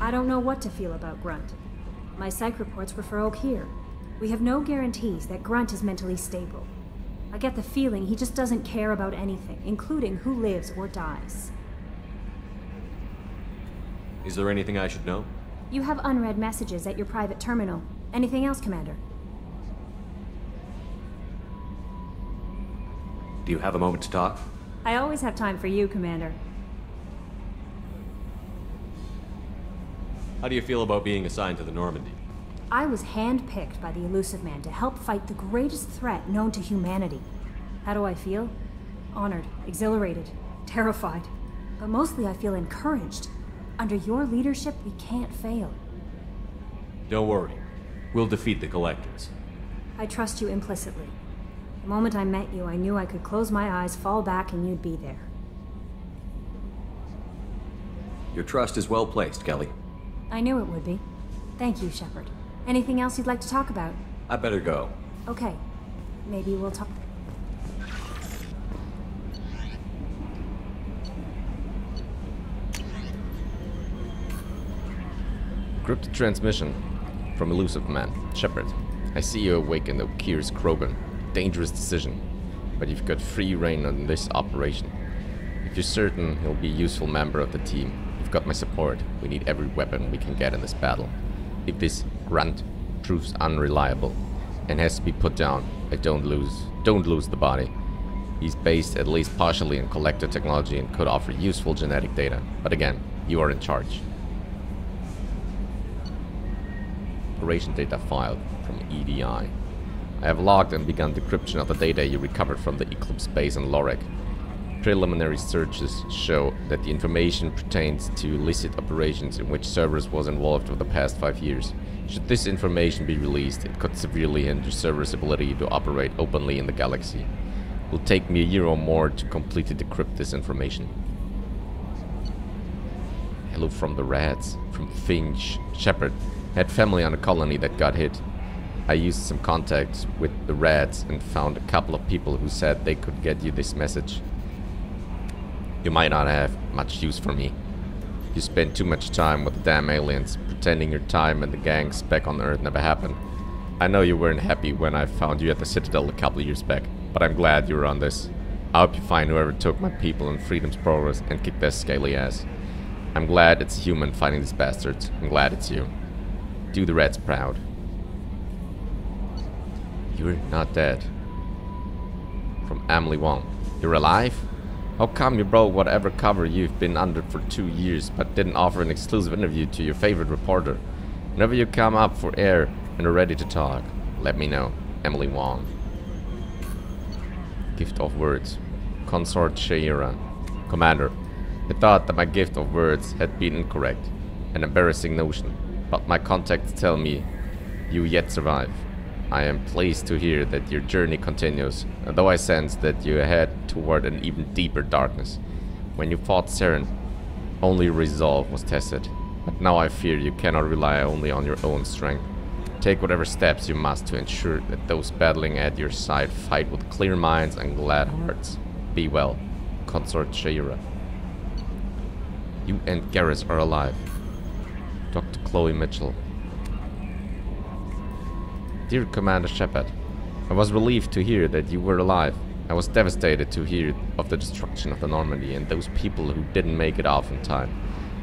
I don't know what to feel about Grunt. My psych reports refer Oak here. We have no guarantees that Grunt is mentally stable. I get the feeling he just doesn't care about anything, including who lives or dies. Is there anything I should know? You have unread messages at your private terminal. Anything else, Commander? Do you have a moment to talk? I always have time for you, Commander. How do you feel about being assigned to the Normandy? I was handpicked by the Elusive Man to help fight the greatest threat known to humanity. How do I feel? Honored, exhilarated, terrified. But mostly I feel encouraged. Under your leadership, we can't fail. Don't worry. We'll defeat the Collectors. I trust you implicitly. The moment I met you, I knew I could close my eyes, fall back, and you'd be there. Your trust is well placed, Kelly. I knew it would be. Thank you, Shepard. Anything else you'd like to talk about? I better go. Okay. Maybe we'll talk... Encrypted transmission from Elusive Man. Shepard, I see you awake in the Okir's Krogan. Dangerous decision, but you've got free reign on this operation. If you're certain he'll be a useful member of the team, you've got my support. We need every weapon we can get in this battle. If this Grunt proves unreliable and has to be put down, don't lose the body. He's based at least partially in collector technology and could offer useful genetic data. But again, you are in charge. Operation data file from EDI. I have logged and begun decryption of the data you recovered from the Eclipse base in Lorek. Preliminary searches show that the information pertains to illicit operations in which Cerberus was involved over the past 5 years. Should this information be released, it could severely hinder Cerberus' ability to operate openly in the galaxy. It will take me a year or more to completely decrypt this information. Hello from the Rats, from Finch. Shepard had family on a colony that got hit. I used some contacts with the Rats and found a couple of people who said they could get you this message. You might not have much use for me. You spent too much time with the damn aliens, pretending your time and the gangs back on Earth never happened. I know you weren't happy when I found you at the Citadel a couple of years back, but I'm glad you were on this. I hope you find whoever took my people in Freedom's Progress and kick their scaly ass. I'm glad it's a human fighting these bastards. I'm glad it's you. Do the Rats proud. You're not dead. From Emily Wong. You're alive? How come you broke whatever cover you've been under for 2 years but didn't offer an exclusive interview to your favorite reporter? Whenever you come up for air and are ready to talk, let me know. Emily Wong. Gift of words. Consort Shaira. Commander, I thought that my gift of words had been incorrect. An embarrassing notion. But my contacts tell me you yet survive. I am pleased to hear that your journey continues, though I sense that you head toward an even deeper darkness. When you fought Saren, only resolve was tested, but now I fear you cannot rely only on your own strength. Take whatever steps you must to ensure that those battling at your side fight with clear minds and glad hearts. Be well, Consort Shaira. You and Garrus are alive. Dr. Chloe Mitchell. Dear Commander Shepard, I was relieved to hear that you were alive. I was devastated to hear of the destruction of the Normandy and those people who didn't make it off in time.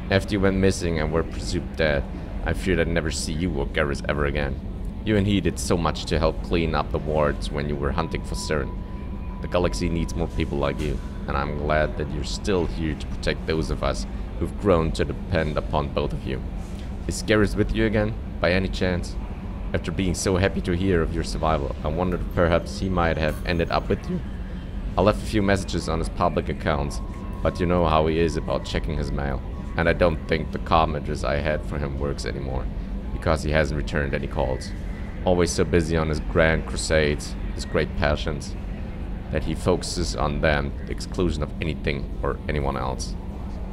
After you went missing and were presumed dead, I feared I'd never see you or Garrus ever again. You and he did so much to help clean up the wards when you were hunting for Saren. The galaxy needs more people like you, and I'm glad that you're still here to protect those of us who've grown to depend upon both of you. Is Garrus with you again, by any chance? After being so happy to hear of your survival, I wondered if perhaps he might have ended up with you. I left a few messages on his public accounts, but you know how he is about checking his mail. And I don't think the com address I had for him works anymore, because he hasn't returned any calls. Always so busy on his grand crusades, his great passions, that he focuses on them to the exclusion of anything or anyone else.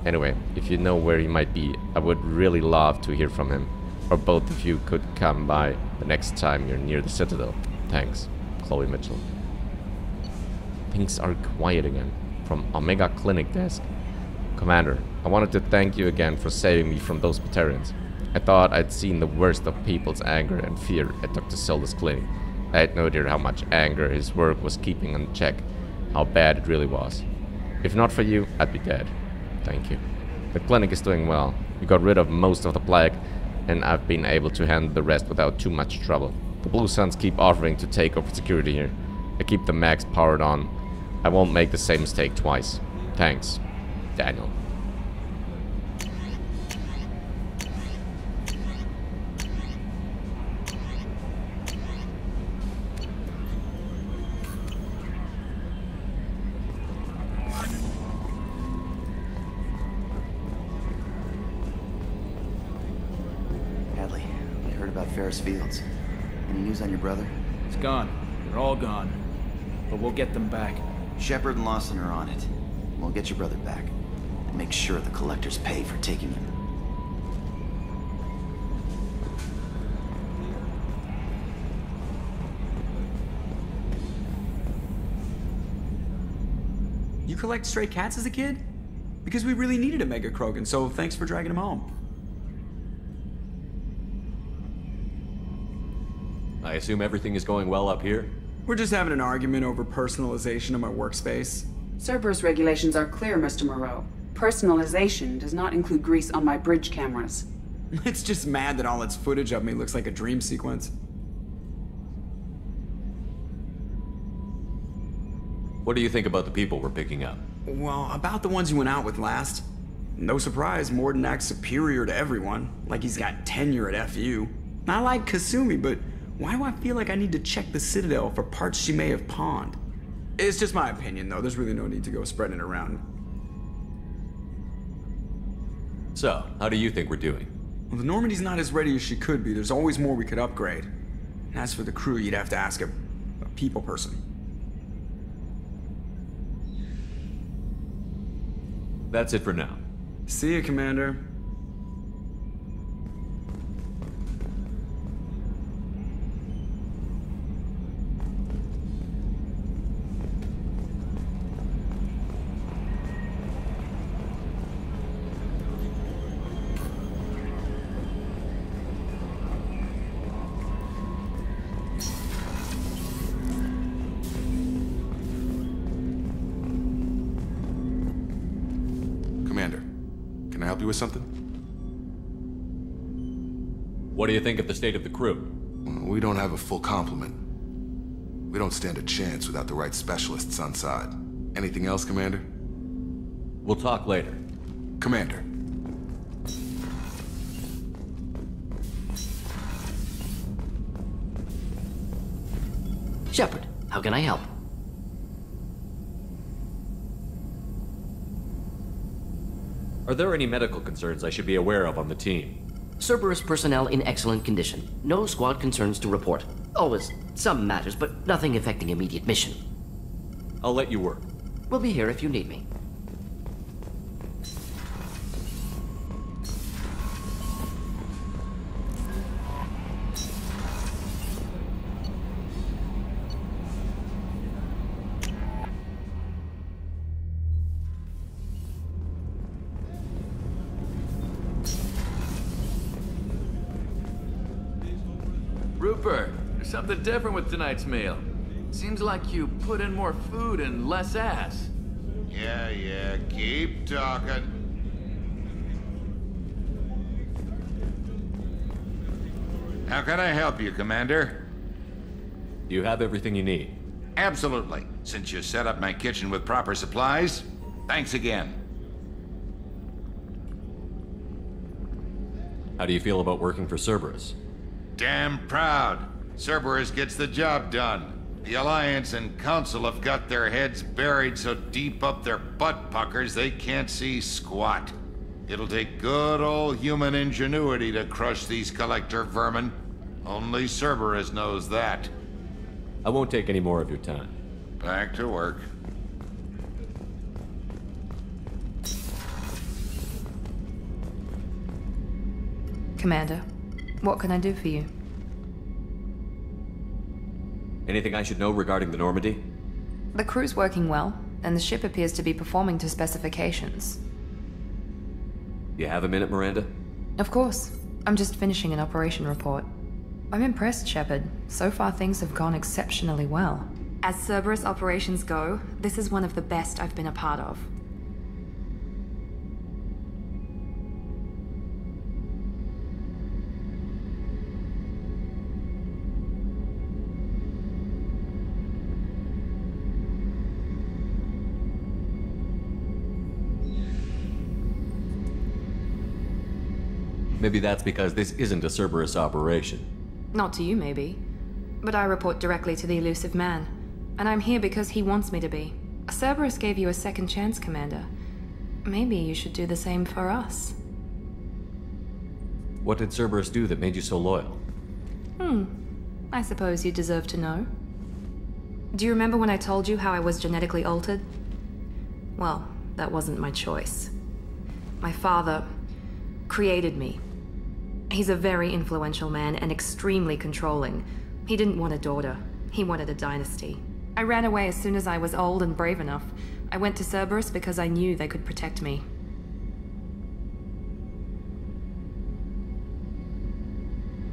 Anyway, if you know where he might be, I would really love to hear from him. Or both of you could come by the next time you're near the Citadel. Thanks, Chloe Mitchell. Things are quiet again. From Omega Clinic Desk. Commander, I wanted to thank you again for saving me from those Batarians. I thought I'd seen the worst of people's anger and fear at Dr. Zelda's clinic. I had no idea how much anger his work was keeping in check, how bad it really was. If not for you, I'd be dead. Thank you. The clinic is doing well. We got rid of most of the plague, and I've been able to handle the rest without too much trouble. The Blue Suns keep offering to take over security here. I keep the max powered on. I won't make the same mistake twice. Thanks, Daniel. Ferris Fields. Any news on your brother? He's gone. They're all gone. But we'll get them back. Shepard and Lawson are on it. We'll get your brother back. And make sure the collectors pay for taking him. You collect stray cats as a kid? Because we really needed a Mega Krogan, so thanks for dragging him home. I assume everything is going well up here? We're just having an argument over personalization of my workspace. Cerberus regulations are clear, Mr. Moreau. Personalization does not include grease on my bridge cameras. It's just mad that all its footage of me looks like a dream sequence. What do you think about the people we're picking up? Well, about the ones you went out with last. No surprise, Morden acts superior to everyone, like he's got tenure at FU. I like Kasumi, but why do I feel like I need to check the Citadel for parts she may have pawned? It's just my opinion, though. There's really no need to go spreading it around. So, how do you think we're doing? Well, the Normandy's not as ready as she could be. There's always more we could upgrade. And as for the crew, you'd have to ask a people person. That's it for now. See you, Commander. Can I help you with something? What do you think of the state of the crew? We don't have a full complement. We don't stand a chance without the right specialists on side. Anything else, Commander? We'll talk later. Commander. Shepard, how can I help? Are there any medical concerns I should be aware of on the team? Cerberus personnel in excellent condition. No squad concerns to report. Always some matters, but nothing affecting immediate mission. I'll let you work. We'll be here if you need me. Rupert, there's something different with tonight's meal. Seems like you put in more food and less ass. Yeah, keep talking. How can I help you, Commander? Do you have everything you need? Absolutely. Since you set up my kitchen with proper supplies, thanks again. How do you feel about working for Cerberus? Damn proud. Cerberus gets the job done. The Alliance and Council have got their heads buried so deep up their butt puckers they can't see squat. It'll take good old human ingenuity to crush these collector vermin. Only Cerberus knows that. I won't take any more of your time. Back to work. Commander, what can I do for you? Anything I should know regarding the Normandy? The crew's working well, and the ship appears to be performing to specifications. You have a minute, Miranda? Of course. I'm just finishing an operation report. I'm impressed, Shepard. So far things have gone exceptionally well. As Cerberus operations go, this is one of the best I've been a part of. Maybe that's because this isn't a Cerberus operation. Not to you, maybe. But I report directly to the elusive man. And I'm here because he wants me to be. Cerberus gave you a second chance, Commander. Maybe you should do the same for us. What did Cerberus do that made you so loyal? I suppose you deserve to know. Do you remember when I told you how I was genetically altered? Well, that wasn't my choice. My father created me. He's a very influential man and extremely controlling. He didn't want a daughter. He wanted a dynasty. I ran away as soon as I was old and brave enough. I went to Cerberus because I knew they could protect me.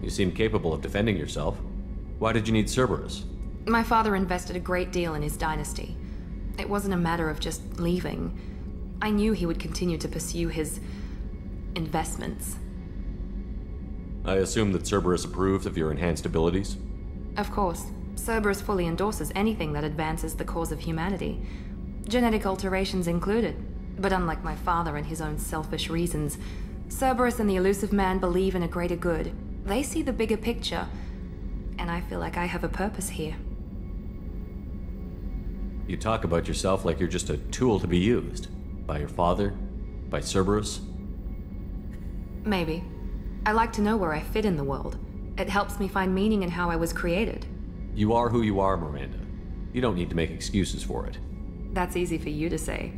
You seem capable of defending yourself. Why did you need Cerberus? My father invested a great deal in his dynasty. It wasn't a matter of just leaving. I knew he would continue to pursue his investments. I assume that Cerberus approved of your enhanced abilities? Of course. Cerberus fully endorses anything that advances the cause of humanity. Genetic alterations included. But unlike my father and his own selfish reasons, Cerberus and the elusive man believe in a greater good. They see the bigger picture, and I feel like I have a purpose here. You talk about yourself like you're just a tool to be used. By your father? By Cerberus? Maybe. I like to know where I fit in the world. It helps me find meaning in how I was created. You are who you are, Miranda. You don't need to make excuses for it. That's easy for you to say.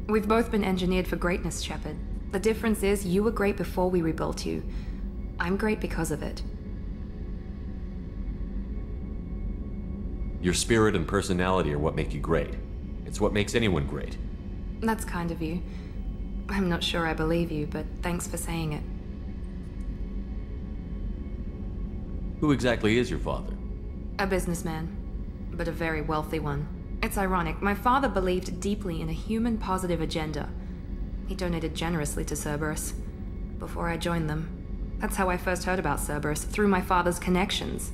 We've both been engineered for greatness, Shepard. The difference is you were great before we rebuilt you. I'm great because of it. Your spirit and personality are what make you great. It's what makes anyone great. That's kind of you. I'm not sure I believe you, but thanks for saying it. Who exactly is your father? A businessman, but a very wealthy one. It's ironic. My father believed deeply in a human-positive agenda. He donated generously to Cerberus before I joined them. That's how I first heard about Cerberus, through my father's connections.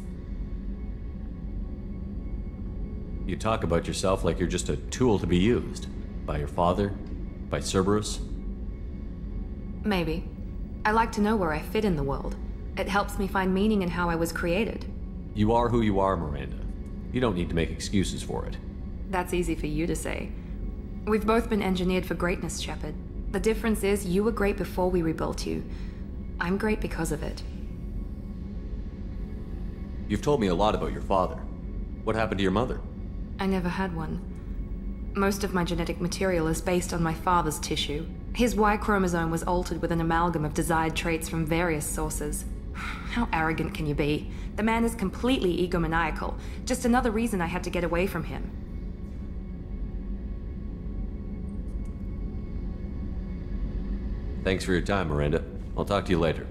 You talk about yourself like you're just a tool to be used. By your father? By Cerberus? Maybe. I like to know where I fit in the world. It helps me find meaning in how I was created. You are who you are, Miranda. You don't need to make excuses for it. That's easy for you to say. We've both been engineered for greatness, Shepard. The difference is you were great before we rebuilt you. I'm great because of it. You've told me a lot about your father. What happened to your mother? I never had one. Most of my genetic material is based on my father's tissue. His Y chromosome was altered with an amalgam of desired traits from various sources. How arrogant can you be? The man is completely egomaniacal. Just another reason I had to get away from him. Thanks for your time, Miranda. I'll talk to you later.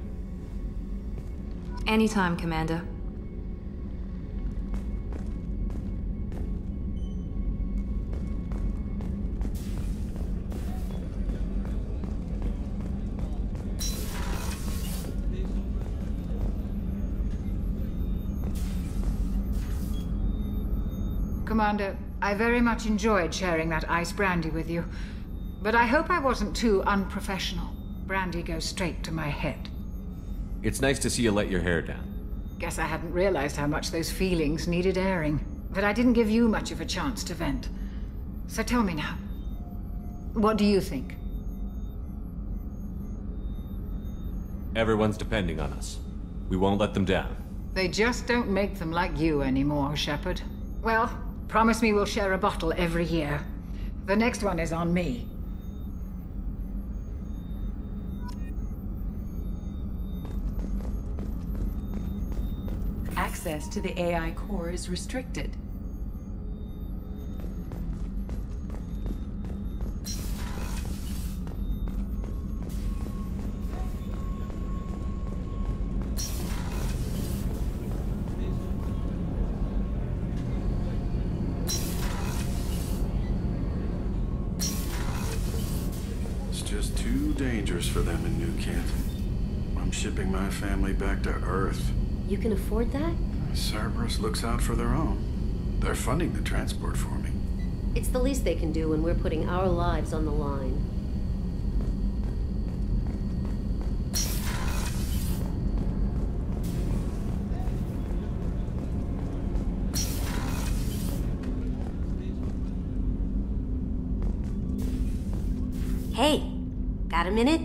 Anytime, Commander. Commander, I very much enjoyed sharing that ice brandy with you. But I hope I wasn't too unprofessional. Brandy goes straight to my head. It's nice to see you let your hair down. Guess I hadn't realized how much those feelings needed airing. But I didn't give you much of a chance to vent. So tell me now, what do you think? Everyone's depending on us. We won't let them down. They just don't make them like you anymore, Shepard. Well, promise me we'll share a bottle every year. The next one is on me. Access to the AI core is restricted. too dangerous for them in New Kent. I'm shipping my family back to Earth. You can afford that? Cerberus looks out for their own. They're funding the transport for me. It's the least they can do when we're putting our lives on the line. Hey, got a minute?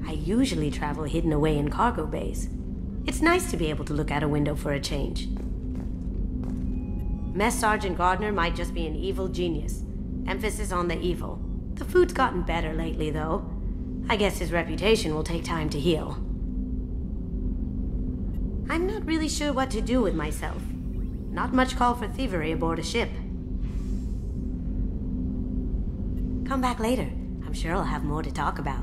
I usually travel hidden away in cargo bays. It's nice to be able to look out a window for a change. Mess Sergeant Gardner might just be an evil genius. Emphasis on the evil. The food's gotten better lately, though. I guess his reputation will take time to heal. I'm not really sure what to do with myself. Not much call for thievery aboard a ship. Come back later. I'm sure I'll have more to talk about.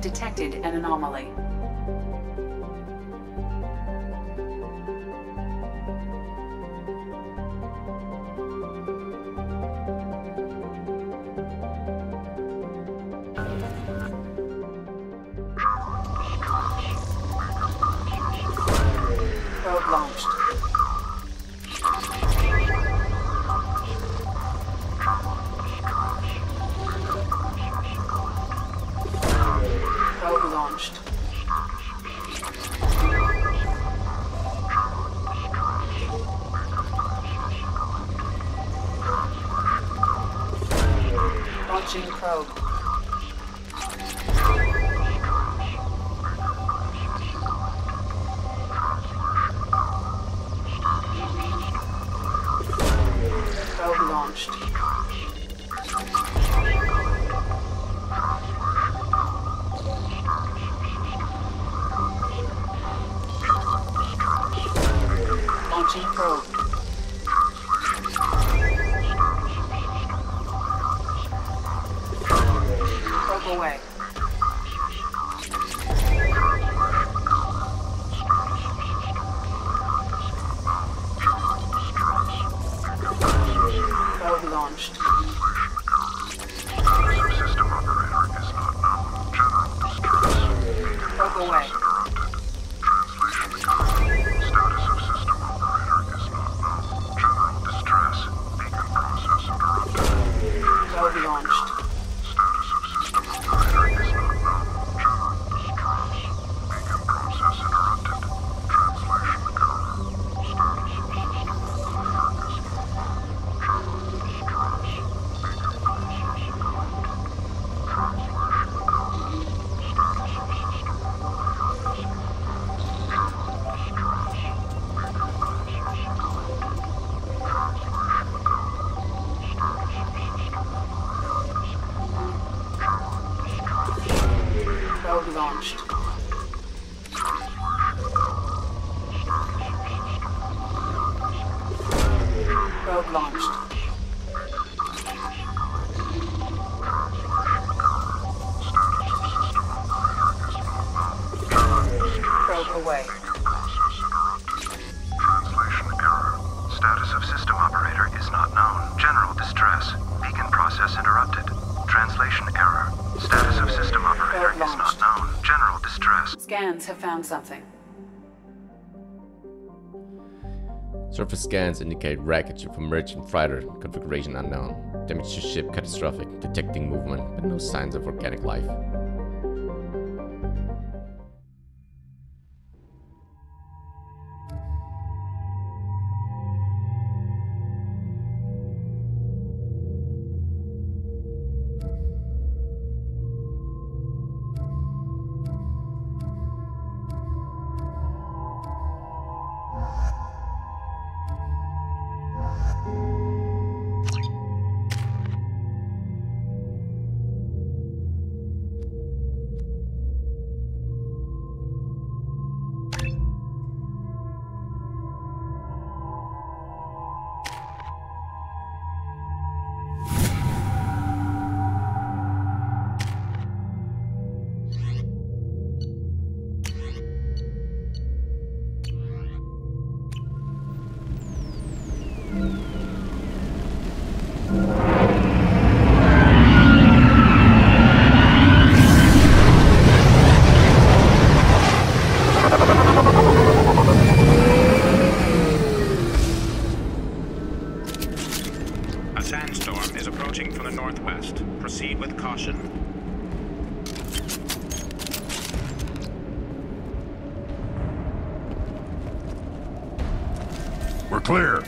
Detected an anomaly. Probe launched. Probe launched. Launching probe. Probe launched. Launching probe. Probe away. Probe launched. System operator is not known. General distress. Probe away. Translation correct. Status of system operator is not known. General distress. Beacon process interrupted. Probe launched. Status of system operator is not known. General distress. Beacon process interrupted. Translation error. Status of system operator is not known. General distress. Beacon process interrupted. Translation error. Status of system operator is not known. General distress. Beacon process interrupted. Translation error. Status of system operator is not known. General distress. Probe launched. Probe launched. Probe away. Translation error. Status of system operator is not known. General distress. Beacon process interrupted. Translation error. Status of system operator is not known. General distress. Scans have found something. Surface scans indicate wreckage of a merchant freighter, configuration unknown. Damage to ship catastrophic, detecting movement, but no signs of organic life. We're clear.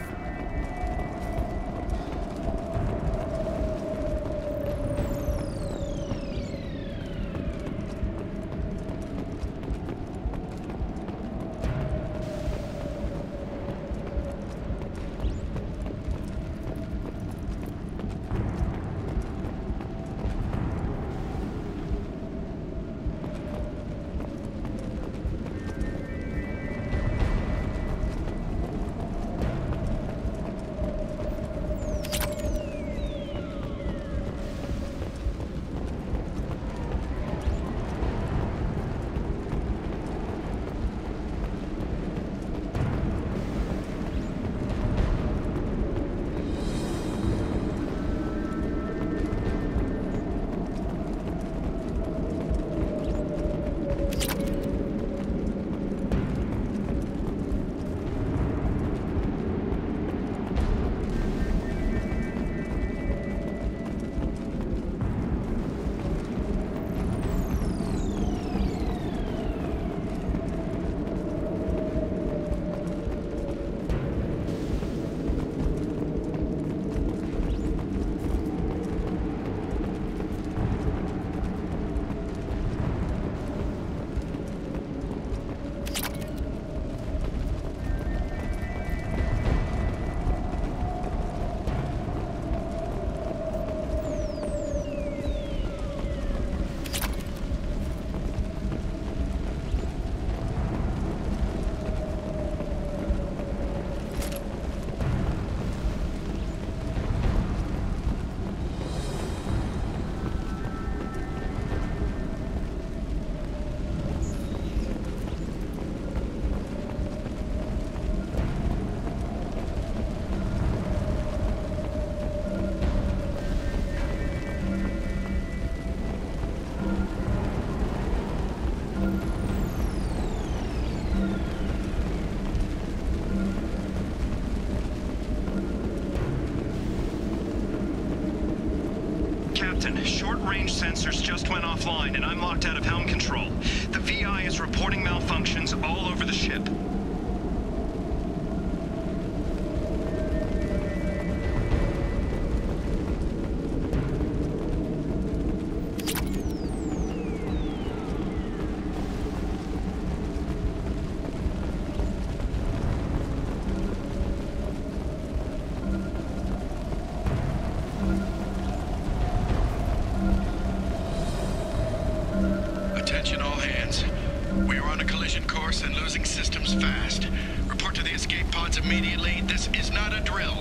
sensors just went offline, and I'm locked out of helm control. The VI is reporting malfunctions all over the ship. Attention all hands. We are on a collision course and losing systems fast. Report to the escape pods immediately. This is not a drill.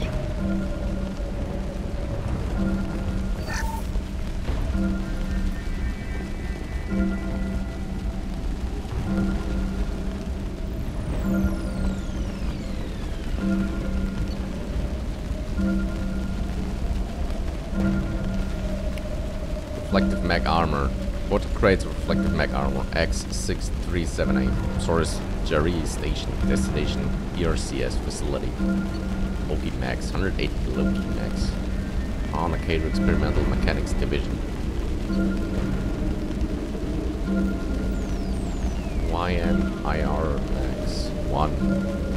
Reflective mech armor. What creates reflective mech armor? X6378. Source Jerry Station. Destination ERCS facility. OP Max. 180 Loki Max. On a Cater Experimental Mechanics Division. YMIR Max 1.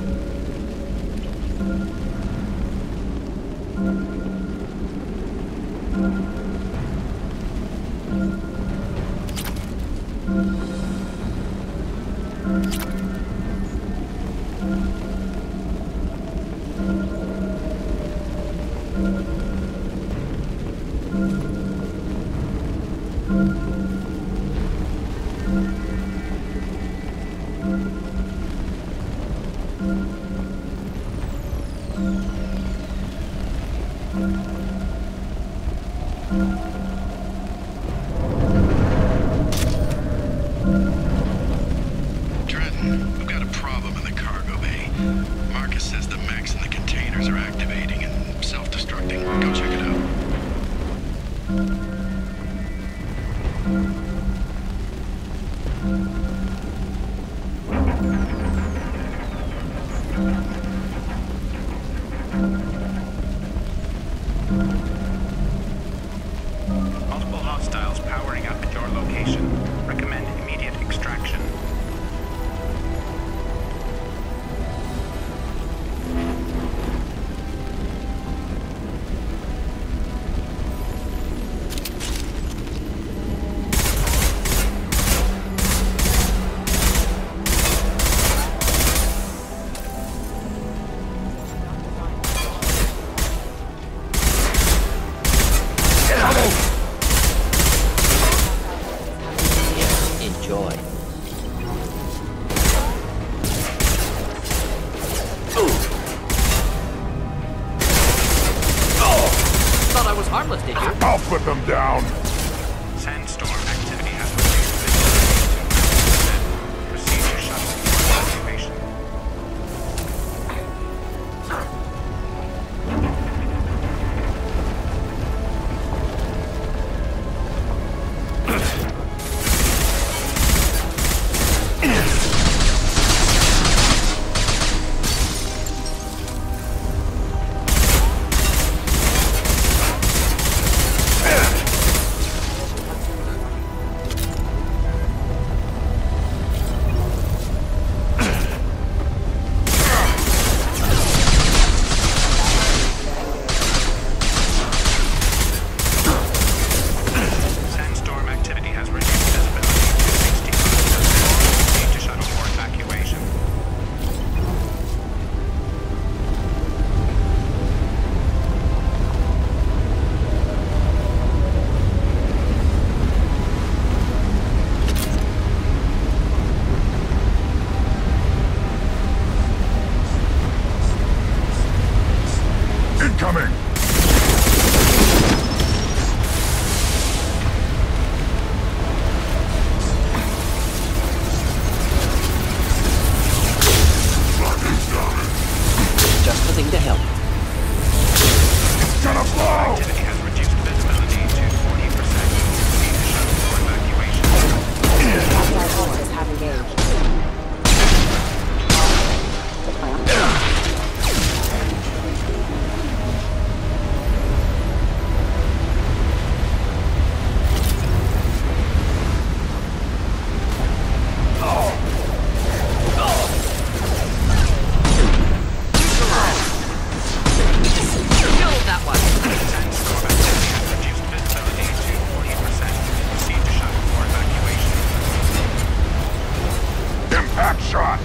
Back shot!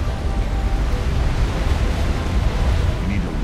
We need to leave.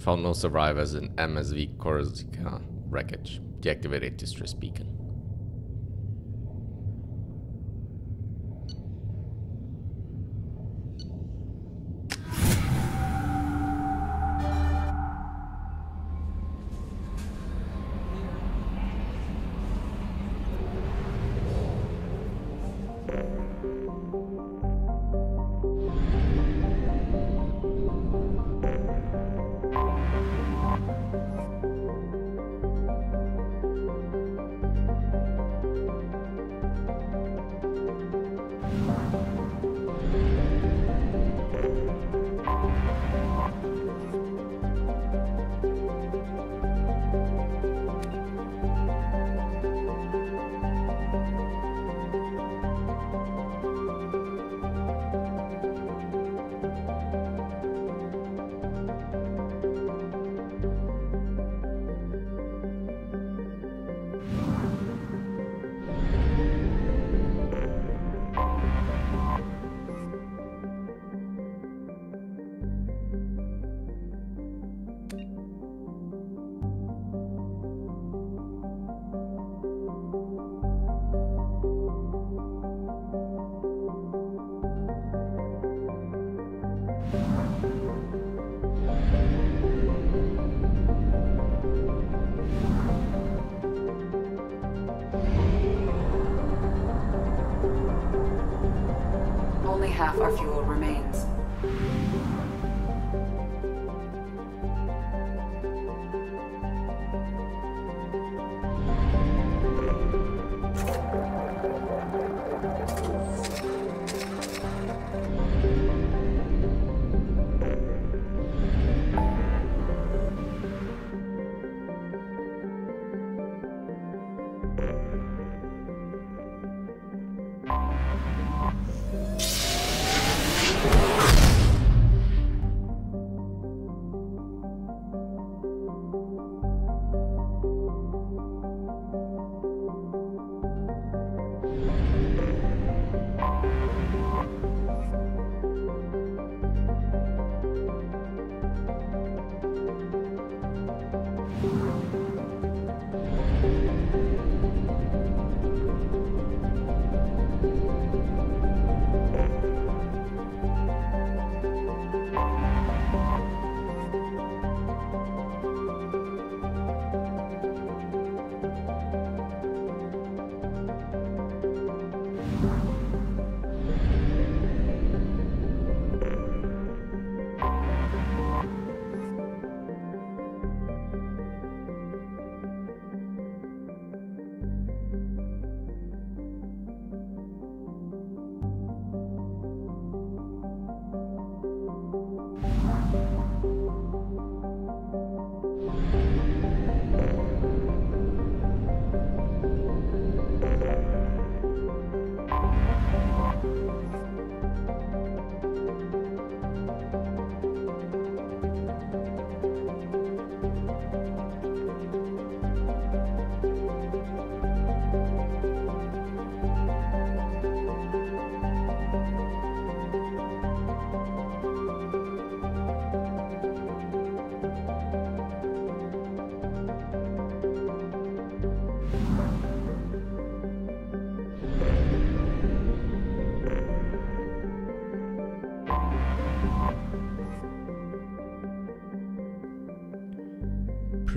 Found no survivors in MSV Corsica wreckage. Deactivated distress beacon. Only half our fuel remains.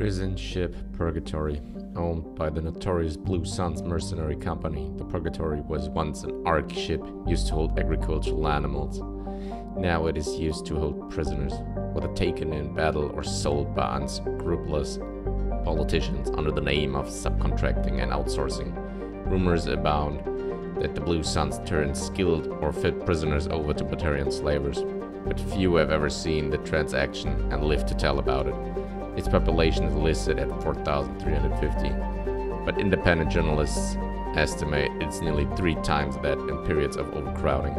Prison Ship Purgatory. Owned by the notorious Blue Suns mercenary company, the Purgatory was once an ARC ship used to hold agricultural animals. Now it is used to hold prisoners, whether taken in battle or sold by unscrupulous politicians under the name of subcontracting and outsourcing. Rumors abound that the Blue Suns turned skilled or fit prisoners over to Batarian slavers, but few have ever seen the transaction and lived to tell about it. Its population is listed at 4,350, but independent journalists estimate it's nearly 3 times that in periods of overcrowding.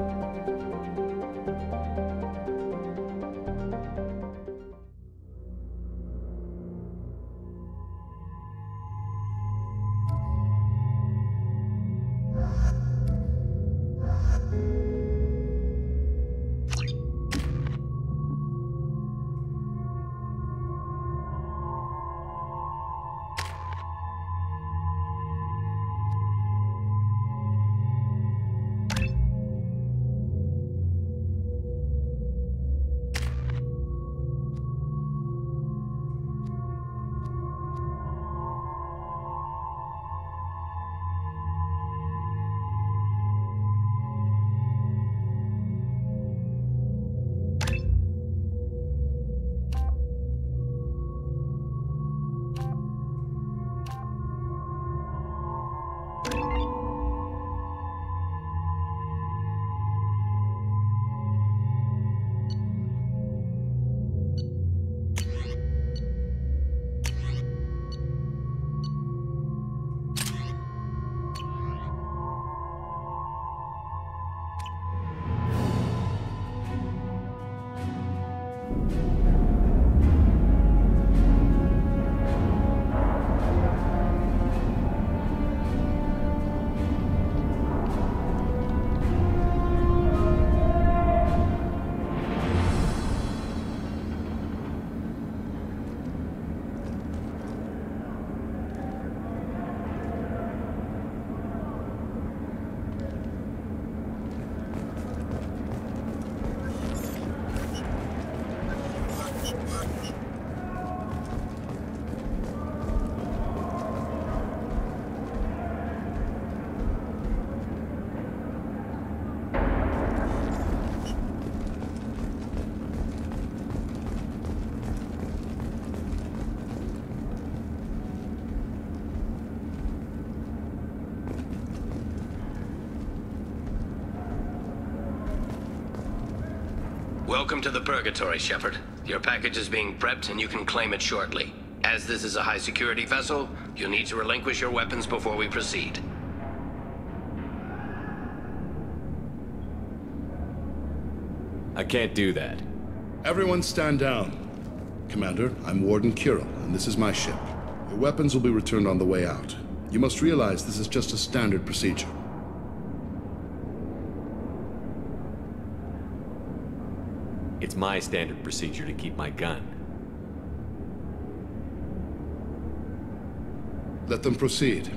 Welcome to the Purgatory, Shepard. Your package is being prepped and you can claim it shortly. As this is a high-security vessel, you'll need to relinquish your weapons before we proceed. I can't do that. Everyone stand down. Commander, I'm Warden Kirill, and this is my ship. Your weapons will be returned on the way out. You must realize this is just a standard procedure. It's my standard procedure to keep my gun. Let them proceed.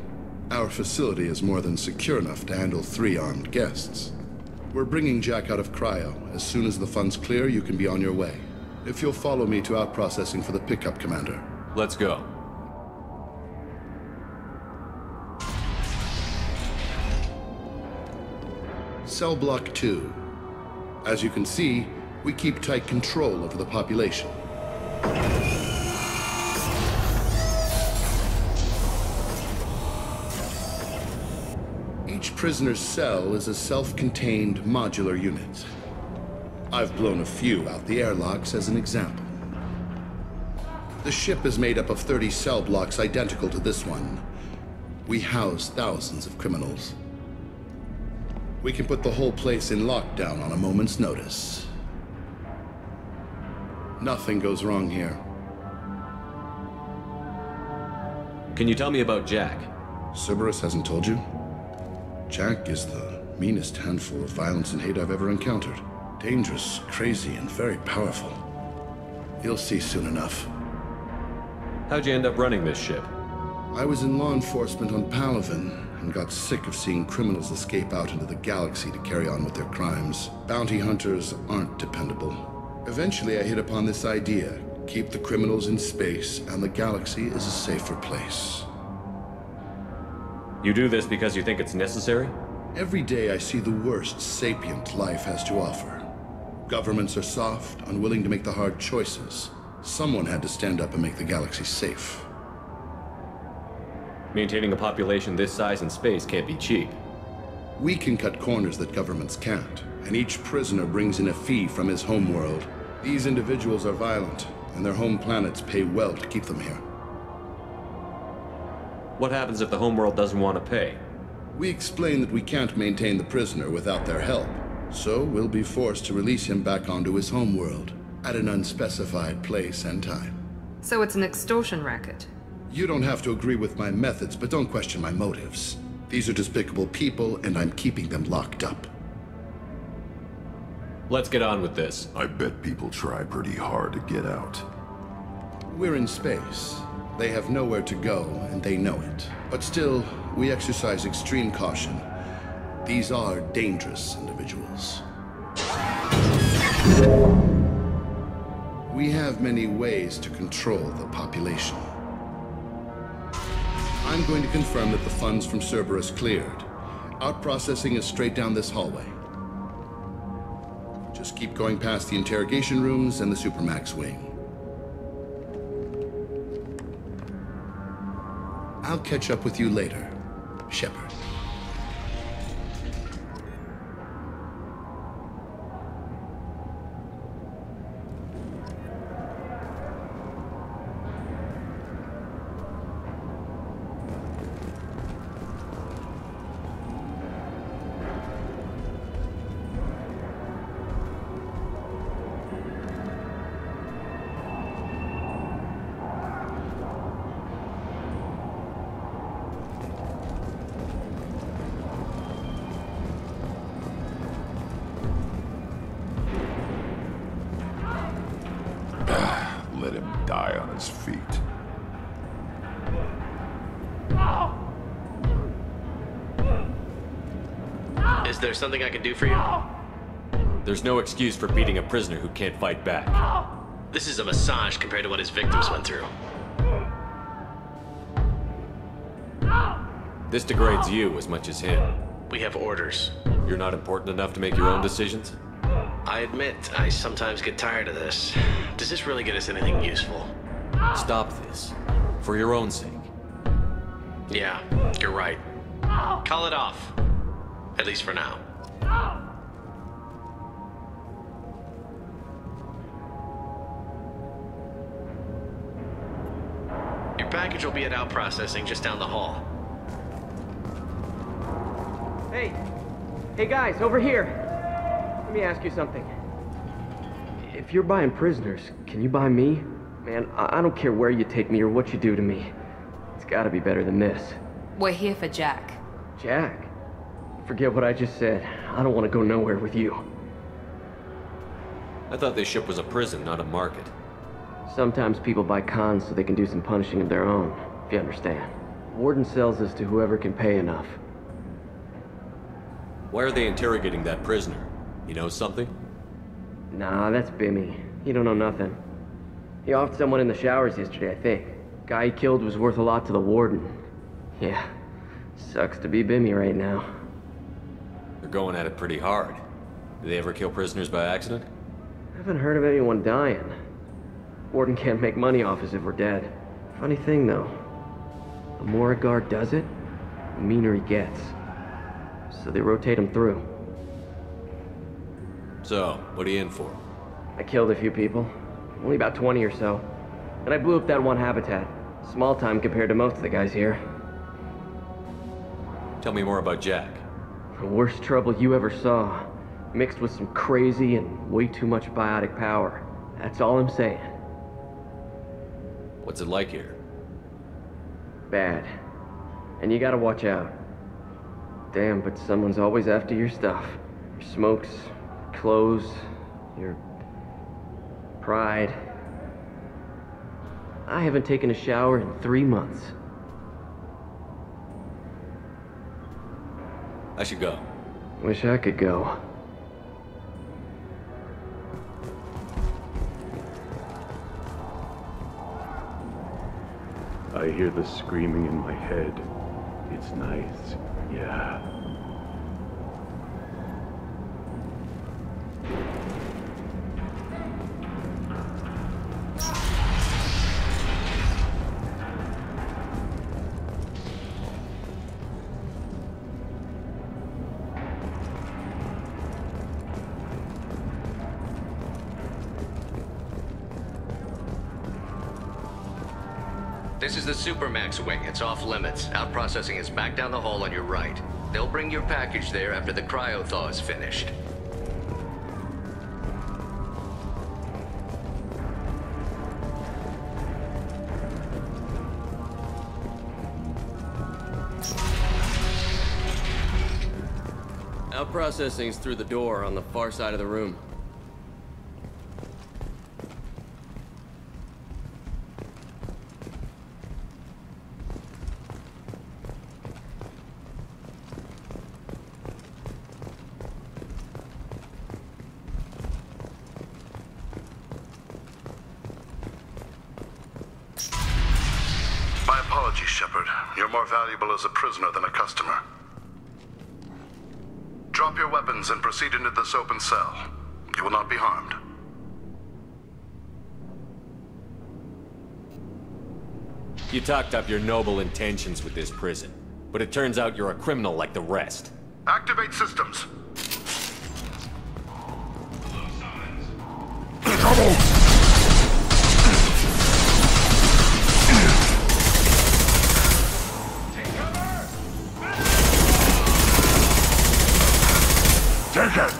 Our facility is more than secure enough to handle 3 armed guests. We're bringing Jack out of cryo. As soon as the funds clear, you can be on your way. If you'll follow me to out-processing for the pickup, Commander. Let's go. Cell Block 2. As you can see, we keep tight control over the population. Each prisoner's cell is a self-contained modular unit. I've blown a few out the airlocks as an example. The ship is made up of 30 cell blocks identical to this one. We house thousands of criminals. We can put the whole place in lockdown on a moment's notice. Nothing goes wrong here. Can you tell me about Jack? Cerberus hasn't told you? Jack is the meanest handful of violence and hate I've ever encountered. Dangerous, crazy, and very powerful. You'll see soon enough. How'd you end up running this ship? I was in law enforcement on Palaven and got sick of seeing criminals escape out into the galaxy to carry on with their crimes. Bounty hunters aren't dependable. Eventually I hit upon this idea. Keep the criminals in space and the galaxy is a safer place. You do this because you think it's necessary? Every day I see the worst sapient life has to offer. Governments are soft, unwilling to make the hard choices. Someone had to stand up and make the galaxy safe. Maintaining a population this size in space can't be cheap. We can cut corners that governments can't, and each prisoner brings in a fee from his homeworld. These individuals are violent, and their home planets pay well to keep them here. What happens if the homeworld doesn't want to pay? We explain that we can't maintain the prisoner without their help, so we'll be forced to release him back onto his homeworld at an unspecified place and time. So it's an extortion racket. You don't have to agree with my methods, but don't question my motives. These are despicable people, and I'm keeping them locked up. Let's get on with this. I bet people try pretty hard to get out. We're in space. They have nowhere to go, and they know it. But still, we exercise extreme caution. These are dangerous individuals. We have many ways to control the population. I'm going to confirm that the funds from Cerberus cleared. Out-processing is straight down this hallway. Just keep going past the interrogation rooms and the Supermax wing. I'll catch up with you later, Shepard. Let him die on his feet. Is there something I can do for you? There's no excuse for beating a prisoner who can't fight back. This is a massage compared to what his victims went through. This degrades you as much as him. We have orders. You're not important enough to make your own decisions? I admit, I sometimes get tired of this. Does this really get us anything useful? Stop this. For your own sake. Yeah, you're right. Call it off. At least for now. Your package will be at out processing just down the hall. Hey! Hey guys, over here! Let me ask you something. If you're buying prisoners, can you buy me? Man, I don't care where you take me or what you do to me. It's gotta be better than this. We're here for Jack. Jack? Forget what I just said. I don't want to go nowhere with you. I thought this ship was a prison, not a market. Sometimes people buy cons so they can do some punishing of their own, if you understand. Warden sells us to whoever can pay enough. Why are they interrogating that prisoner? You know something? Nah, that's Bimmy. He don't know nothing. He offed someone in the showers yesterday, I think. Guy he killed was worth a lot to the warden. Yeah, sucks to be Bimmy right now. They're going at it pretty hard. Do they ever kill prisoners by accident? I haven't heard of anyone dying. Warden can't make money off us if we're dead. Funny thing, though. The more a guard does it, the meaner he gets. So they rotate him through. So, what are you in for? I killed a few people. Only about 20 or so. And I blew up that one habitat. Small time compared to most of the guys here. Tell me more about Jack. The worst trouble you ever saw. Mixed with some crazy and way too much biotic power. That's all I'm saying. What's it like here? Bad. And you gotta watch out. Damn, but someone's always after your stuff. Your smokes, clothes, your pride. I haven't taken a shower in 3 months. I should go. Wish I could go. I hear the screaming in my head. It's nice, yeah. This is the Supermax wing. It's off limits. Out processing is back down the hall on your right. They'll bring your package there after the cryo-thaw is finished. Out processing's through the door on the far side of the room. My apologies, Shepard. You're more valuable as a prisoner than a customer. Drop your weapons and proceed into this open cell. You will not be harmed. You talked up your noble intentions with this prison, but it turns out you're a criminal like the rest. Activate systems. Take it!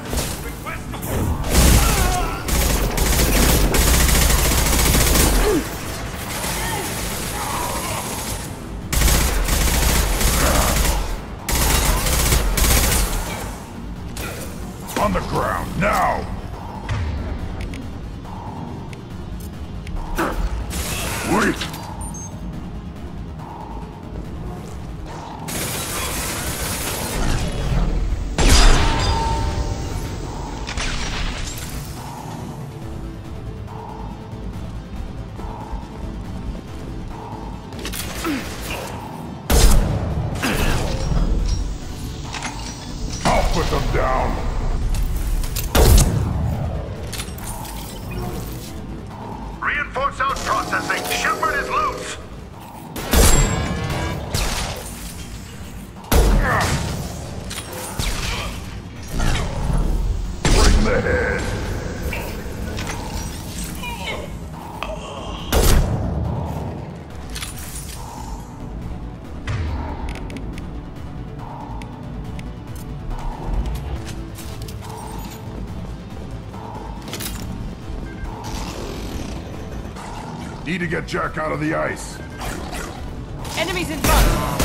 On the ground, now! Wiht! I'll put them down! Reinforce out processing. Shepard is loose. Bring the head. Need to get Jack out of the ice. Enemies in front!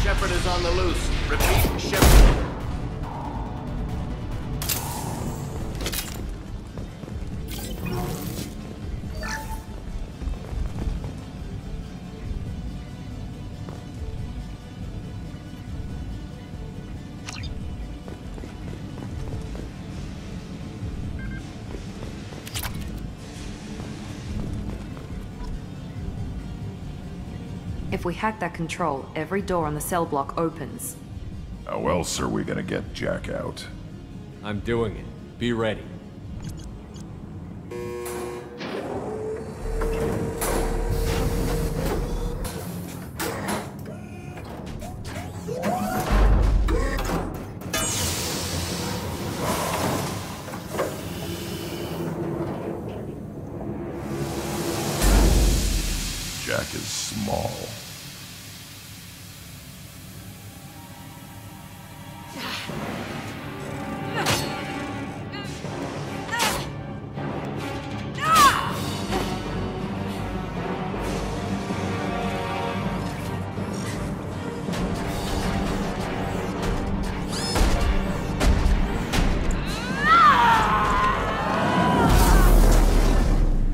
Shepard is on the loose. Repeat, Shepard. If we hack that control, every door on the cell block opens. How else are we gonna get Jack out? I'm doing it. Be ready. Jack is small.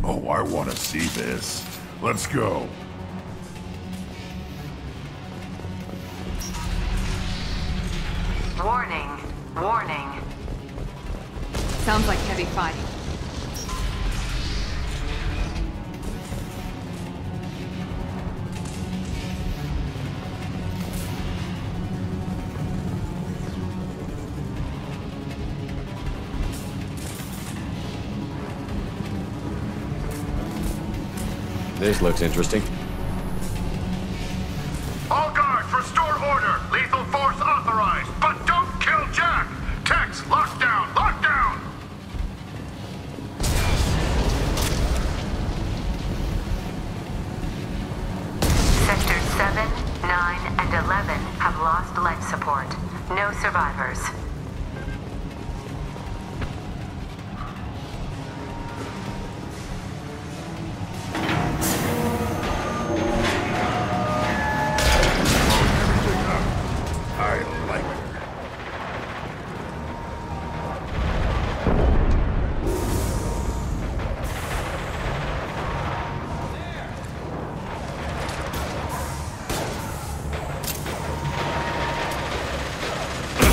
Oh, I want to see this. Let's go. Warning. Warning. Sounds like heavy fighting. This looks interesting. All guards, restore order. Lethal force authorized, but don't kill Jack. Tex, lockdown, lockdown. Sectors 7, 9, and 11 have lost life support. No survivors. I like her.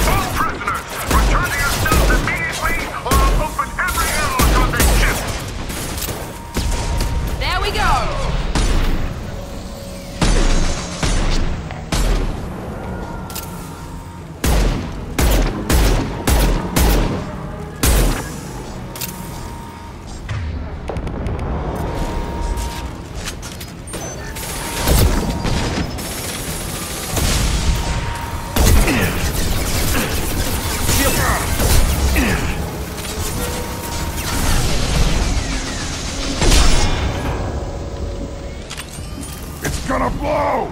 All prisoners, return to your cells immediately, or I'll open every airlock on this ship. There we go! It's gonna blow!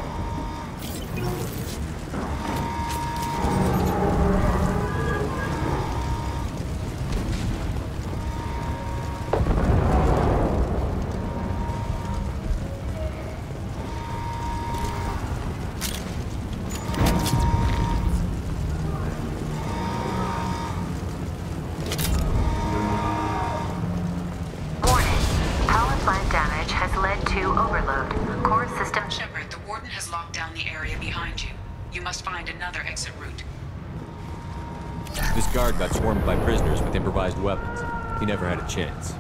Warning. Power plant damage has led to overload. Core system... Shepard, the Warden has locked down the area behind you. You must find another exit route. This guard got swarmed by prisoners with improvised weapons. He never had a chance.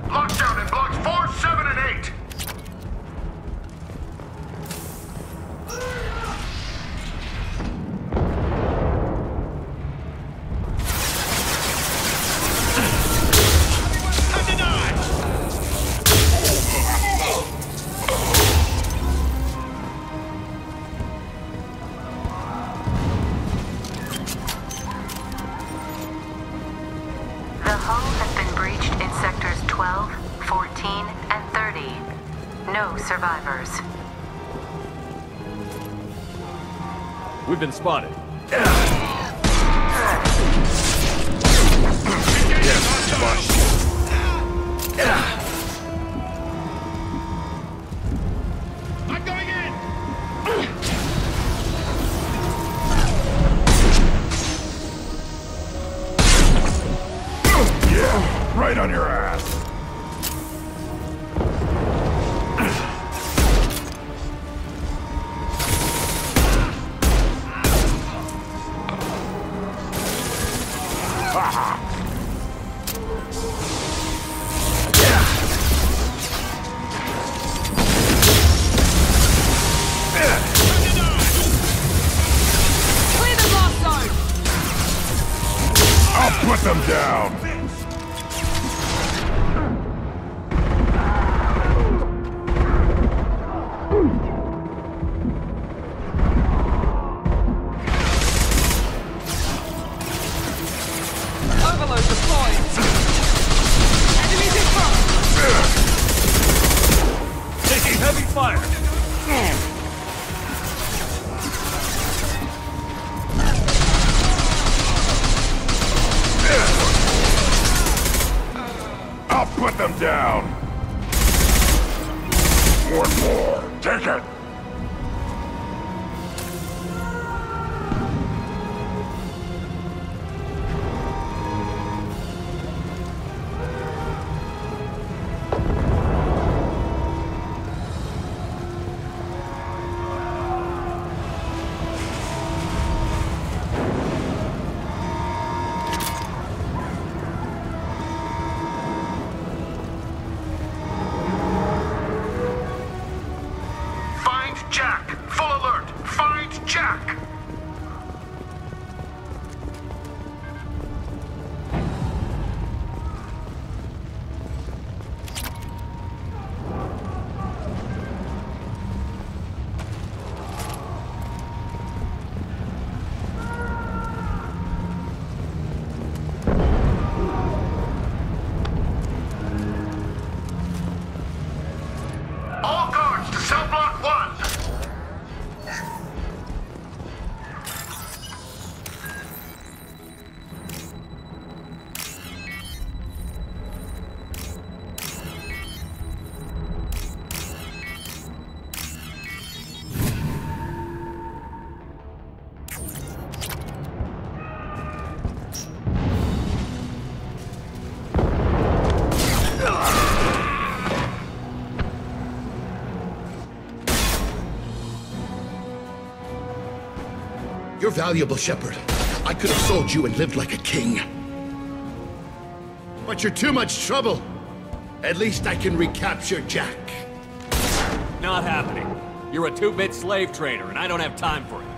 Lockdown in blocks 4, 7, and 8. The hull has been breached in sectors 12, 14, and 30. No survivors. We've been spotted. I'm going in. Yeah, right on your ass. Clear the blast zone! I'll put them down. Overload deployed! Enemies in front! Taking heavy fire! I'll put them down. One more! Take it! You're valuable, Shepard. I could have sold you and lived like a king. But you're too much trouble. At least I can recapture Jack. Not happening. You're a 2-bit slave trader, and I don't have time for it.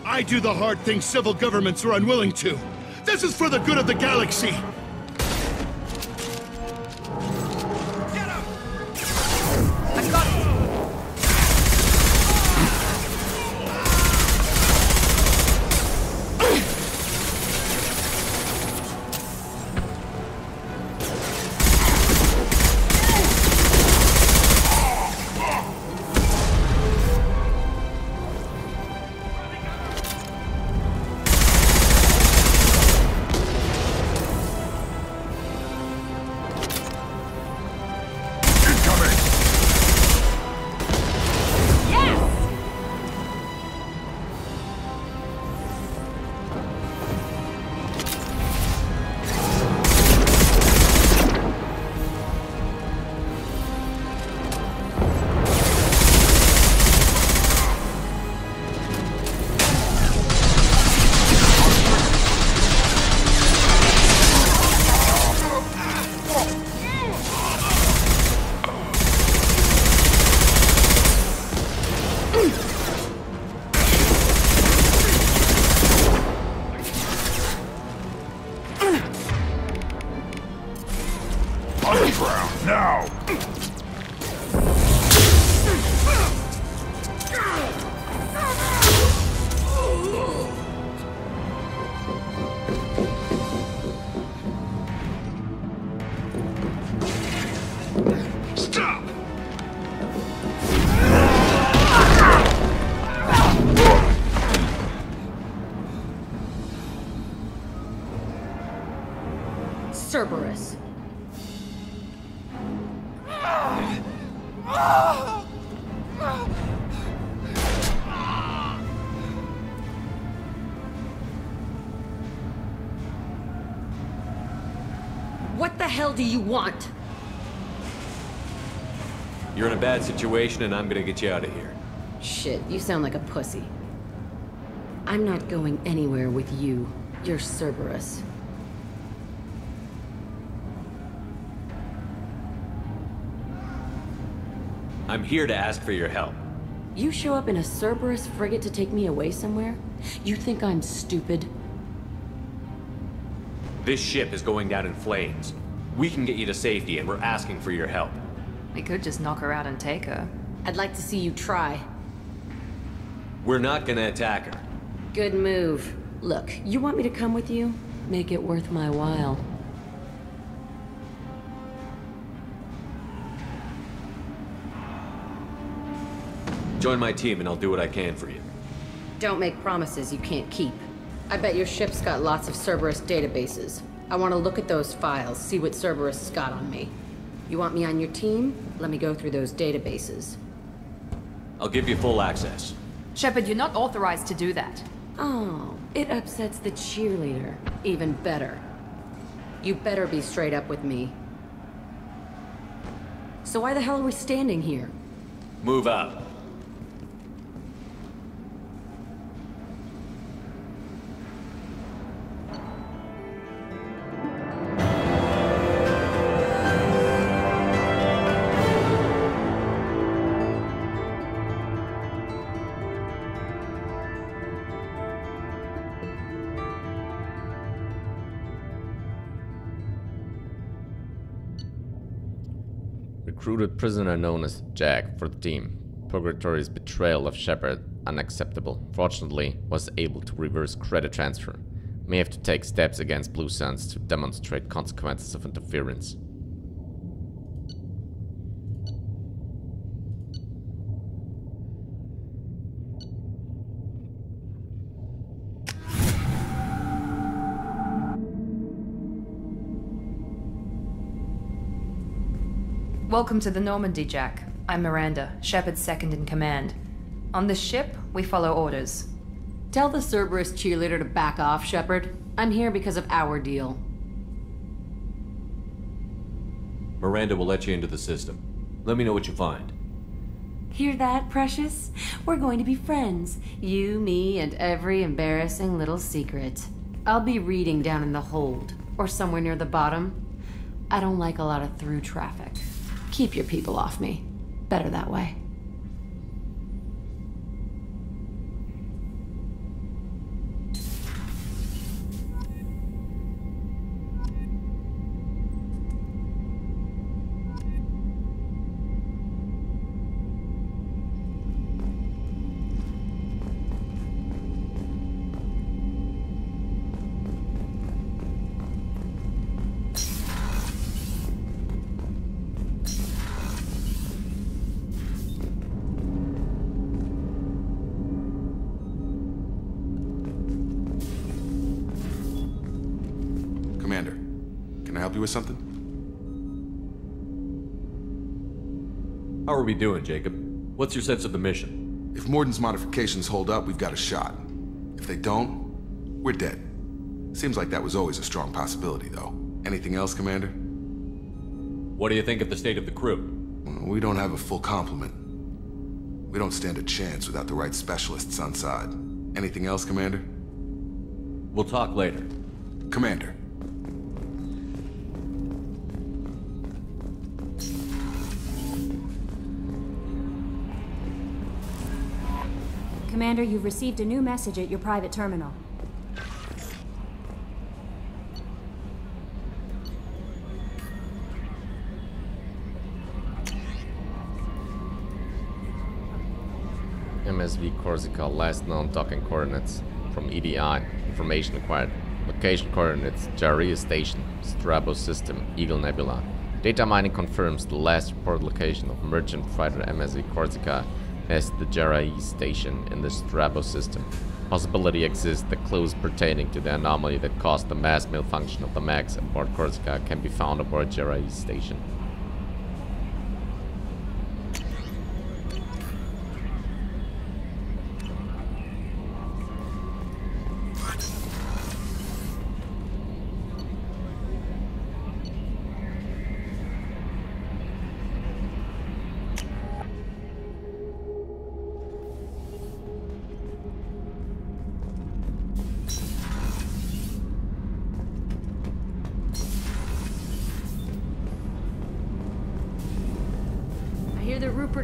I do the hard things civil governments are unwilling to. This is for the good of the galaxy. Cerberus. What the hell do you want? You're in a bad situation, and I'm gonna get you out of here. Shit, you sound like a pussy. I'm not going anywhere with you. You're Cerberus. I'm here to ask for your help. You show up in a Cerberus frigate to take me away somewhere? You think I'm stupid? This ship is going down in flames. We can get you to safety, and we're asking for your help. We could just knock her out and take her. I'd like to see you try. We're not gonna attack her. Good move. Look, you want me to come with you? Make it worth my while. Join my team and I'll do what I can for you. Don't make promises you can't keep. I bet your ship's got lots of Cerberus databases. I want to look at those files, see what Cerberus has got on me. You want me on your team? Let me go through those databases. I'll give you full access. Shepard, you're not authorized to do that. Oh, it upsets the cheerleader. Even better. You better be straight up with me. So why the hell are we standing here? Move out. Recruited prisoner known as Jack for the team. Purgatory's betrayal of Shepard, unacceptable. Fortunately, was able to reverse credit transfer. May have to take steps against Blue Suns to demonstrate consequences of interference. Welcome to the Normandy, Jack. I'm Miranda, Shepard's second in command. On this ship, we follow orders. Tell the Cerberus cheerleader to back off, Shepard. I'm here because of our deal. Miranda will let you into the system. Let me know what you find. Hear that, Precious? We're going to be friends. You, me, and every embarrassing little secret. I'll be reading down in the hold, or somewhere near the bottom. I don't like a lot of through traffic. Keep your people off me. Better that way. Commander, can I help you with something? How are we doing, Jacob? What's your sense of the mission? If Morden's modifications hold up, we've got a shot. If they don't, we're dead. Seems like that was always a strong possibility, though. Anything else, Commander? What do you think of the state of the crew? We don't have a full complement. We don't stand a chance without the right specialists on side. Anything else, Commander? We'll talk later. Commander. Commander, you've received a new message at your private terminal. MSV Corsica, last known docking coordinates. From EDI, information acquired. Location coordinates, Jaria Station, Strabo System, Eagle Nebula. Data mining confirms the last reported location of merchant freighter MSV Corsica as the Jaria Station in the Strabo System. Possibility exists that clues pertaining to the anomaly that caused the mass malfunction of the MAX aboard Corsica can be found aboard Jaria Station.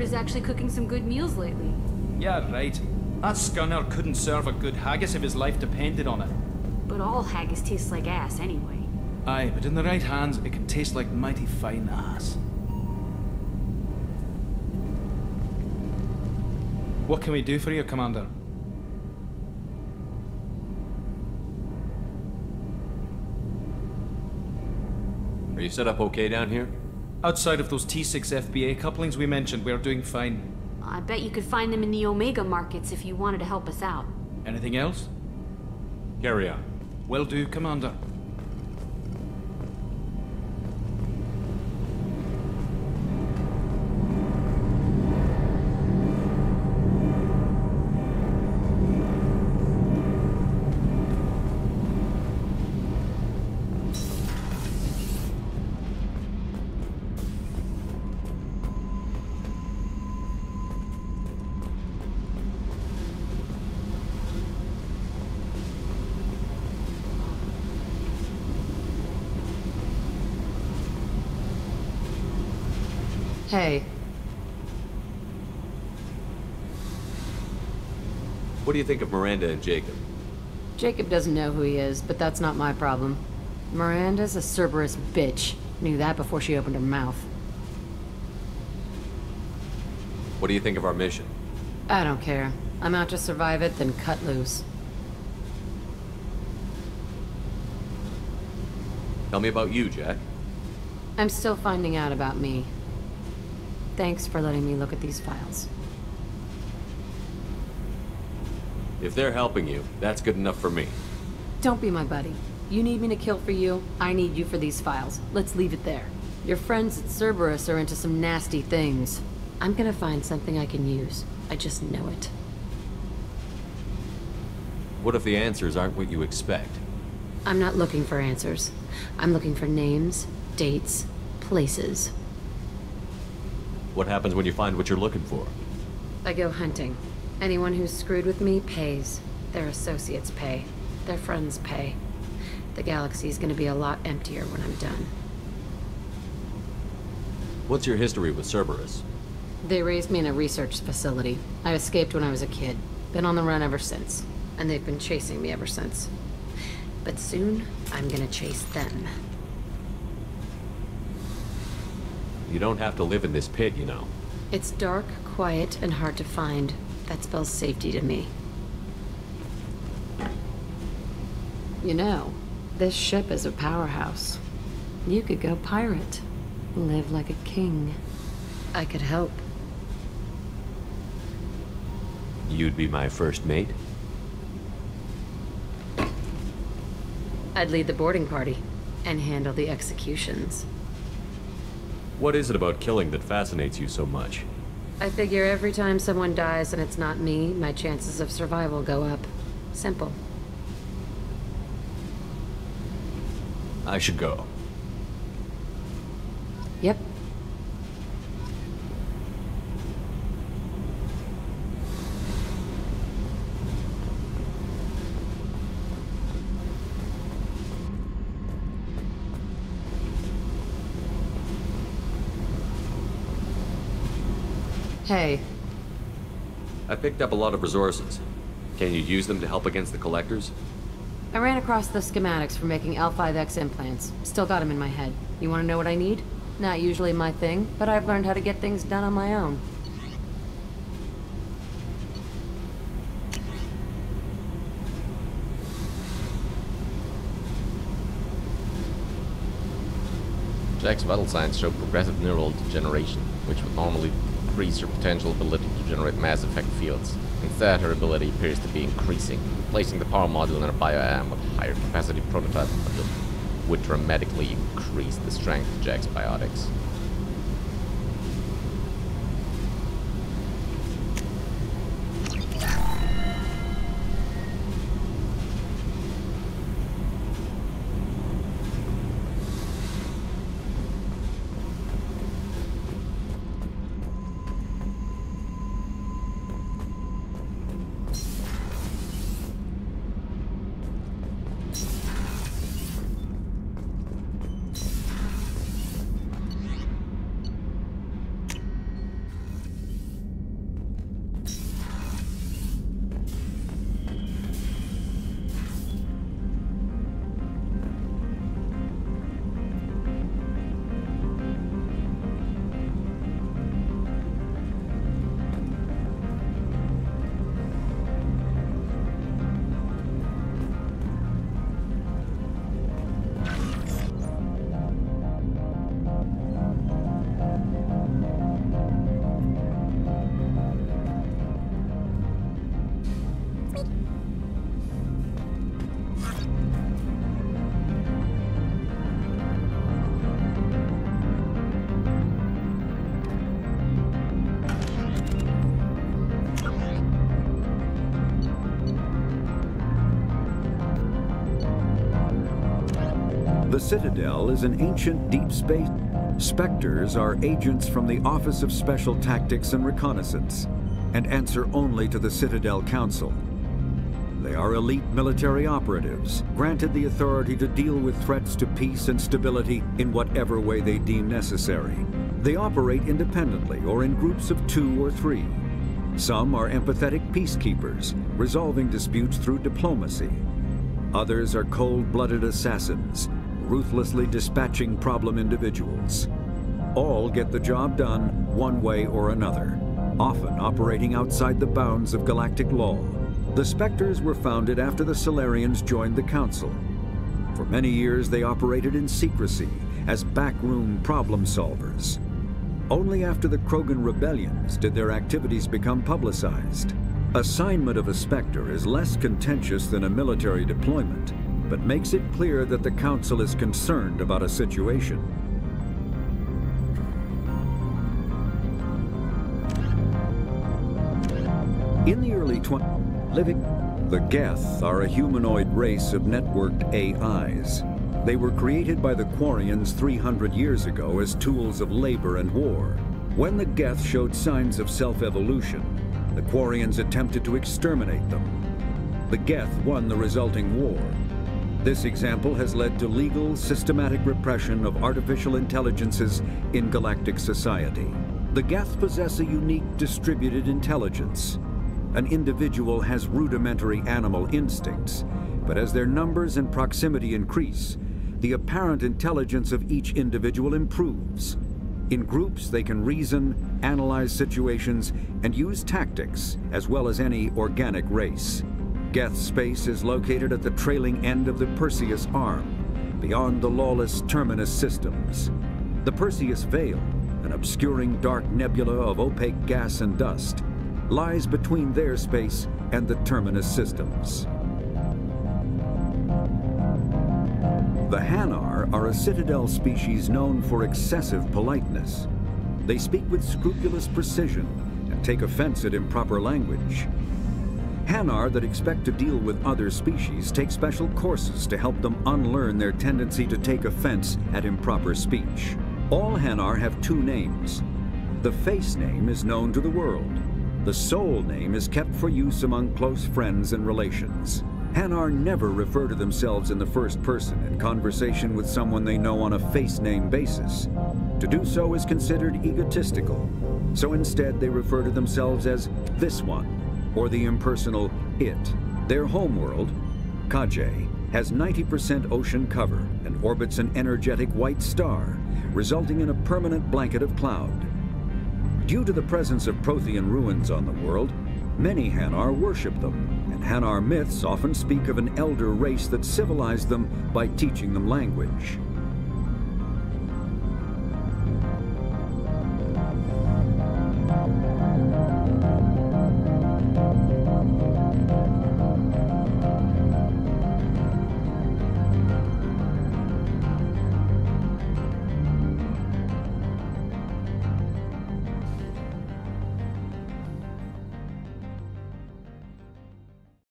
Is actually cooking some good meals lately. Yeah, right. That scunner couldn't serve a good haggis if his life depended on it. But all haggis tastes like ass anyway. Aye, but in the right hands, it can taste like mighty fine ass. What can we do for you, Commander? Are you set up okay down here? Outside of those T6 FBA couplings we mentioned, we're doing fine. I bet you could find them in the Omega markets if you wanted to help us out. Anything else? Carry on. Will do, Commander. Hey. What do you think of Miranda and Jacob? Jacob doesn't know who he is, but that's not my problem. Miranda's a Cerberus bitch. Knew that before she opened her mouth. What do you think of our mission? I don't care. I'm out to survive it, then cut loose. Tell me about you, Jack. I'm still finding out about me. Thanks for letting me look at these files. If they're helping you, that's good enough for me. Don't be my buddy. You need me to kill for you, I need you for these files. Let's leave it there. Your friends at Cerberus are into some nasty things. I'm gonna find something I can use. I just know it. What if the answers aren't what you expect? I'm not looking for answers. I'm looking for names, dates, places. What happens when you find what you're looking for? I go hunting. Anyone who's screwed with me pays. Their associates pay. Their friends pay. The galaxy's gonna be a lot emptier when I'm done. What's your history with Cerberus? They raised me in a research facility. I escaped when I was a kid. Been on the run ever since. And they've been chasing me ever since. But soon, I'm gonna chase them. You don't have to live in this pit, you know. It's dark, quiet, and hard to find. That spells safety to me. You know, this ship is a powerhouse. You could go pirate. Live like a king. I could help. You'd be my first mate? I'd lead the boarding party and handle the executions. What is it about killing that fascinates you so much? I figure every time someone dies and it's not me, my chances of survival go up. Simple. I should go. Yep. Hey. I picked up a lot of resources. Can you use them to help against the collectors? I ran across the schematics for making L5X implants. Still got them in my head. You want to know what I need? Not usually my thing, but I've learned how to get things done on my own. Jack's vital signs show progressive neural degeneration, which would normally increase her potential ability to generate mass effect fields. Instead, her ability appears to be increasing. Placing the power module in her bioam with a higher capacity prototype module would dramatically increase the strength of Jack's biotics. The Citadel is an ancient deep space. Spectres are agents from the Office of Special Tactics and Reconnaissance, and answer only to the Citadel Council. They are elite military operatives, granted the authority to deal with threats to peace and stability in whatever way they deem necessary. They operate independently or in groups of 2 or 3. Some are empathetic peacekeepers, resolving disputes through diplomacy. Others are cold-blooded assassins, ruthlessly dispatching problem individuals. All get the job done one way or another, often operating outside the bounds of galactic law. The Spectres were founded after the Solarians joined the Council. For many years, they operated in secrecy as backroom problem solvers. Only after the Krogan rebellions did their activities become publicized. Assignment of a Spectre is less contentious than a military deployment, but makes it clear that the Council is concerned about a situation. In the early the Geth are a humanoid race of networked AIs. They were created by the Quarians 300 years ago as tools of labor and war. When the Geth showed signs of self-evolution, the Quarians attempted to exterminate them. The Geth won the resulting war. This example has led to legal, systematic repression of artificial intelligences in galactic society. The Geth possess a unique distributed intelligence. An individual has rudimentary animal instincts, but as their numbers and proximity increase, the apparent intelligence of each individual improves. In groups, they can reason, analyze situations, and use tactics, as well as any organic race. Geth space is located at the trailing end of the Perseus Arm, beyond the lawless Terminus systems. The Perseus Veil, an obscuring dark nebula of opaque gas and dust, lies between their space and the Terminus systems. The Hanar are a Citadel species known for excessive politeness. They speak with scrupulous precision and take offense at improper language. Hanar that expect to deal with other species take special courses to help them unlearn their tendency to take offense at improper speech. All Hanar have 2 names. The face name is known to the world. The soul name is kept for use among close friends and relations. Hanar never refer to themselves in the first person in conversation with someone they know on a face name basis. To do so is considered egotistical, so instead they refer to themselves as this one, or the impersonal it. Their homeworld, Kajay, has 90% ocean cover and orbits an energetic white star, resulting in a permanent blanket of cloud. Due to the presence of Prothean ruins on the world, many Hanar worship them, and Hanar myths often speak of an elder race that civilized them by teaching them language.